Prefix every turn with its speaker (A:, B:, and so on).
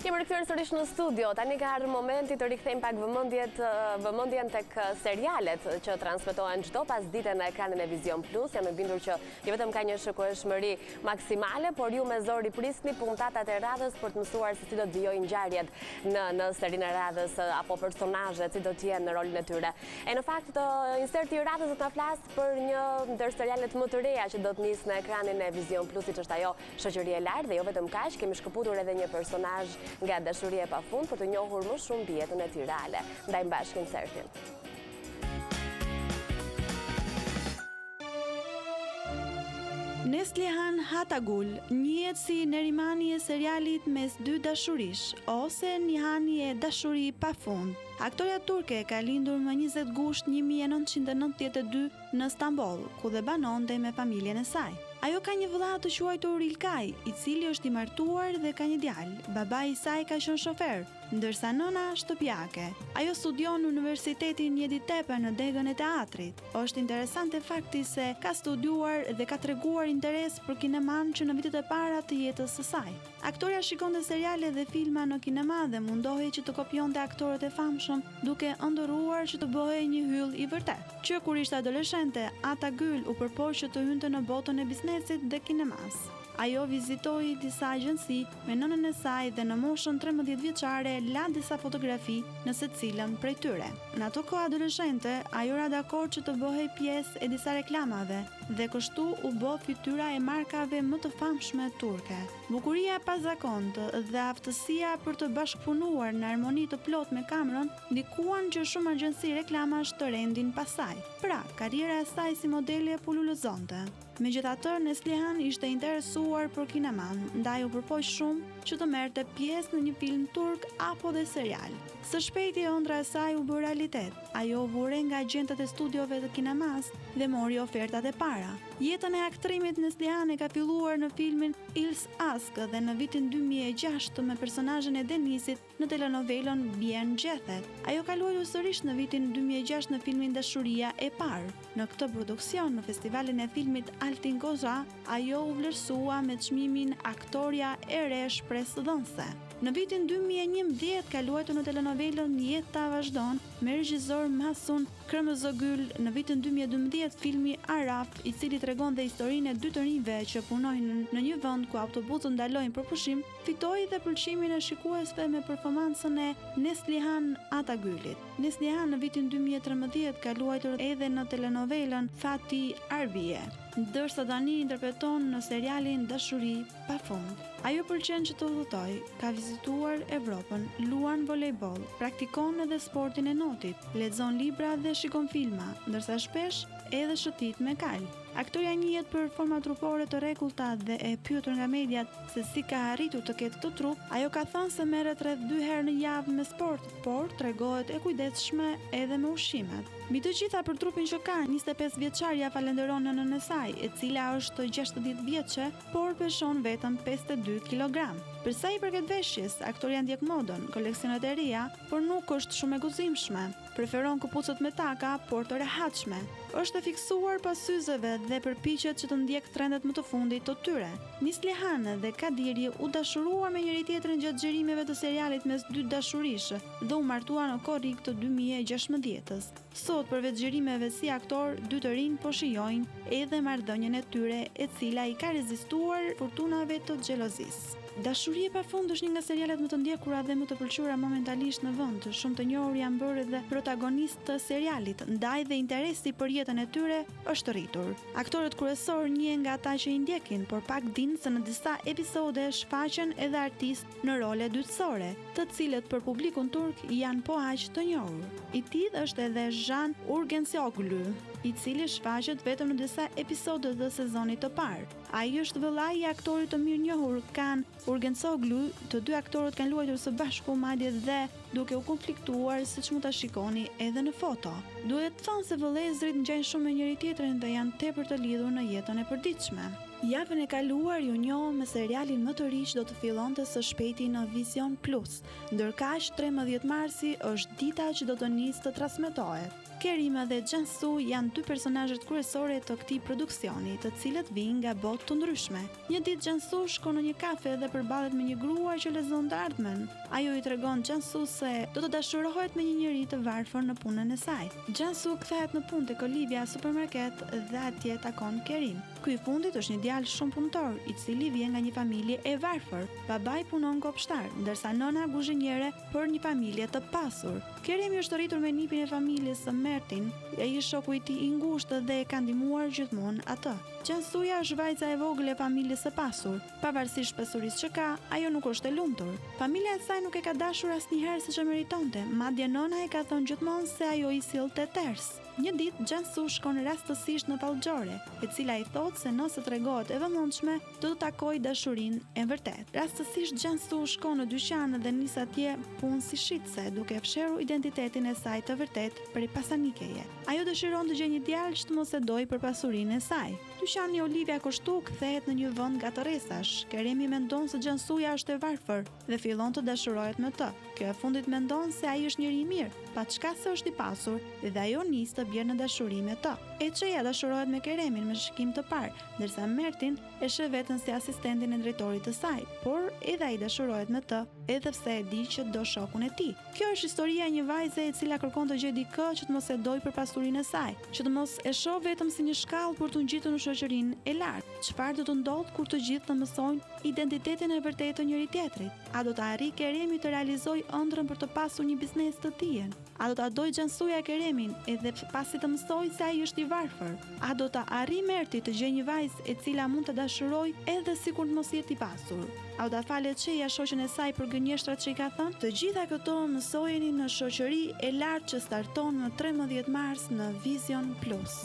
A: Kemi rikthyer sërish në studio. Tani ka ardhur momenti të rikthejmë pak vëmendjen tek serialet që transmetohen çdo pasdite në ekranin e Vision Plus. Jam e bindur që jo vetëm ka një shikueshmëri maksimale, por ju me zor i prisni puntatat e radhës për të mësuar se si do të vijojnë ngjarjet në serinë e radhës apo personazhet si do të jenë në rolin e tyre. E në fakt inserti i radhës do të na flas për një ndër serialet më të reja që do të nisë në ekranin e Vision Plus, siç është ajo Shoqëria e lartë, dhe jo vetëm kaq, kemi shkëputur edhe një personazh nga dashuria e pafund për të njohur më shumë mbi jetën e tij reale. Ndajmë bashkë insertin.
B: Neslihan Hatagul njihet si Nerimani e serialit Mes dy dashurish ose Nihani e dashuri pafund. Aktoria turke ka lindur më 20 gusht 1992 në Stamboll, ku dhe banonte me familjen e saj. Ajo ka një vëlla të quajtur Ilkay, i cili është i martuar dhe ka një djalë. Babai i saj ka qenë shofer, ndërsa nëna shtëpiake. Ajo studion në Universitetin Yeditepe në degën e teatrit. Është interesante fakti se ka studiuar dhe ka treguar interes për kineman që në vitet e para të jetës së saj. Aktoria shikonte seriale dhe filma në kinema dhe mundohej që të kopjonte aktorët e famshëm, duke ëndërruar që të bëhej një hyll i vërtet. Që kur ishte adoleshente, Hatagul u përpoq që të hynte në botën e biznesit dhe kinemas. Ajo vizitoi disa agjenci me nënën e saj dhe në moshën 13 vjeçare la disa fotografi në secilën prej tyre. Në ato kohë adoleshente, ajo ra dakord që të bëhej pjesë e disa reklamave dhe kështu u bë fytyra e markave më të famshme turke. Bukuria e pazakontë dhe aftësia për të bashkëpunuar në harmoni të plot me kamërën ndikuan që shumë agjenci reklamash të rendin pas saj. Pra, karriera e saj si modele pululozonte. Megjithatë, Neslihan ishte interesuar për kineman, ndaj u përpoq shumë që të merrte pjesë në një film turk apo dhe serial. Së shpejti ëndra e saj u bë realitet. Ajo vure nga agjentët e studiove të kinemas dhe mori ofertat e para. Jetën e aktrimit Neslihan e ka filluar në filmin Ils Ask dhe në vitin 2006 me personazhin e Denisit në telenovelën Bien Gjethet. Ajo ka luajtur sërish në vitin 2006 në filmin Dashuria e parë. Në këtë produksion në festivalin e filmit Altin Goza, ajo u vlerësua me çmimin Aktoria e re shpresëdhënëse. Në vitin 2011 ka luajtur në telenovelën Jeta vazhdon me regjisor Mahsun Kërmëzogul. Në vitin 2012 filmi Araf, i cili tregon dhe historinë e dy të rinjve që punojnë në një vend ku autobusët ndalojnë për pushim, fitoi dhe pëlqimin e shikuesve me performancën e Neslihan Hatagulit. Neslihan në vitin 2013 ka luajtur edhe në telenovelën Fati Arbie, ndërsa tani interpreton në serialin Dashuri pafund. Ajo pëlqen që të udhëtoj, ka vizituar Evropën, luan volejboll, praktikon edhe sportin e notit, lexon libra dhe shikon filma, ndërsa shpesh edhe shëtit me kal. Aktoria njihet për forma trupore të rregullta dhe e pyetur nga mediat se si ka arritur të ketë këtë trup, ajo ka thënë se merret rreth 2 herë në javë me sport, por tregohet e kujdesshme edhe me ushqimet. Mbi të gjitha për trupin që ka, 25 vjeçarja falenderon nënën e saj, e cila është 60 vjeçe, por peshon vetëm 52 kg. Për sa i përket veshjes, aktoria ndjek modën, koleksionet e reja, por nuk është shumë e guzimshme. Preferon këpucët me taka, por të rehatshme. Është e fiksuar pas syzeve dhe përpiqet që të ndjek trendet më të fundit të tyre. Neslihan dhe Kadiri u dashuruan me njëri tjetrin gjatë xhirimeve të serialit Mes dy dashurish dhe u martuan në korrik të 2016-s. Sot, përveç xhirimeve si aktor, dy të rinj po shijojnë edhe marrëdhënien e tyre, e cila i ka rezistuar fortunave të xhelozisë. Dashuria e pafund është një nga serialet më të ndjekura dhe më të pëlqyera momentalisht në vend. Shumë të njohur janë bërë edhe protagonistë të serialit, ndaj dhe interesi për jetën e tyre është rritur. Aktorët kryesorë njihen nga ata që i ndjekin, por pak dinë se në disa episode shfaqen edhe artistë në role dytësore, të cilët për publikun turk janë po aq të njohur. I tillë është edhe Jan Urgensioglu, i cili shfaqet vetëm në disa episode të sezonit të parë. Ai është vëllai i aktorit të mirënjohur Kan Urgensoglu. Të dy aktorët kanë luajtur së bashku madje dhe duke u konfliktuar, siç mund ta shikoni edhe në foto. Duhet të thonë se vëllezërit ngjajnë shumë me njëri tjetrin dhe janë tepër të lidhur në jetën e përditshme. Javën e kaluar ju njohëm me serialin më të ri që do të fillonte së shpejti në Vision Plus. Ndërkaq 13 marsi është dita që do të nisë të transmetohet. Kerima dhe Xhansu janë dy personazhet kryesore të këtij produksioni, të cilët vijnë nga botë të ndryshme. Një ditë Xhansu shkon në një kafe dhe përballet me një gruar që lexon të ardhmen. Ajo i tregon Xhansu se do të dashurohet me një njeri të varfër në punën e saj. Xhansu kthehet në punë tek Olivia supermarket dhe atje takon Kerim. Ky i fundit është një djalë shumë punëtor, i cili vjen nga një familje e varfër. Babai punon kopshtar, ndërsa nëna guzhinjere për një familje të pasur. Kerimi është rritur me nipin e familjes së Mertin, ai është shoku i tij i ngushtë dhe e ka ndihmuar gjithmonë atë. Xhansuja është vajza e vogël e familjes së pasur. Pavarësisht pasurisë që ka, ajo nuk është e lumtur. Familja e saj nuk e ka dashur asnjëherë siç e meritonte, madje nëna e ka thënë gjithmonë se ajo i sillte ters. Një ditë Xhansu shkon rastësisht në Vallxhore, e cila i thotë se nëse tregohet e vëmendshme, do të takojë dashurinë e vërtetë. Rastësisht Xhansu shkon në dyqan dhe nis atje punë si shitse, duke fshehur identitetin e saj të vërtetë prej pasanikeje. Ajo dëshiron të gjejë një djalë që të mos e dojë për pasurinë e saj. Dyqani Olivia Koshtu kthehet në një vend gatorresash. Kerimi mendon se Xhansuja është e varfër dhe fillon të dashurohet me të. Kjo e fundit mendon se ai është njeri i mirë, paçka se është i pasur, dhe ajo nis të bjerë në dashuri me të. Eçeja dashurohet me Keremin me shikim të parë, ndërsa Mertin e sheh veten si asistentin e drejtorit të saj, por edhe ai dashurohet me të, edhe pse e di që do shokun e tij. Kjo është historia e një vajze e cila kërkon të gjejë dikë që të mos e dojë për pasurinë e saj, që të mos e shoh vetëm si një shkallë për të ngjitur në shoqërinë e lartë. Çfarë do të ndodhë kur të gjithë të mësojnë identitetin e vërtetë të njëri tjetrit? A do të arrijë Keremi të realizojë ëndrrën për të pasur një biznes të tij? A do ta dojë Xhansuja Keremin edhe pasi të mësojë se ai është i varfër? A do ta arrijë Merti të gjejë një vajzë e cila mund të dashurojë edhe sikur të mos jetë i pasur? A do ta falë Eçeja shoqen e saj për gënjeshtrat që i ka thënë? Të gjitha këto mësojeni në Shoqëri e Lartë që starton në 13 mars në Vision Plus.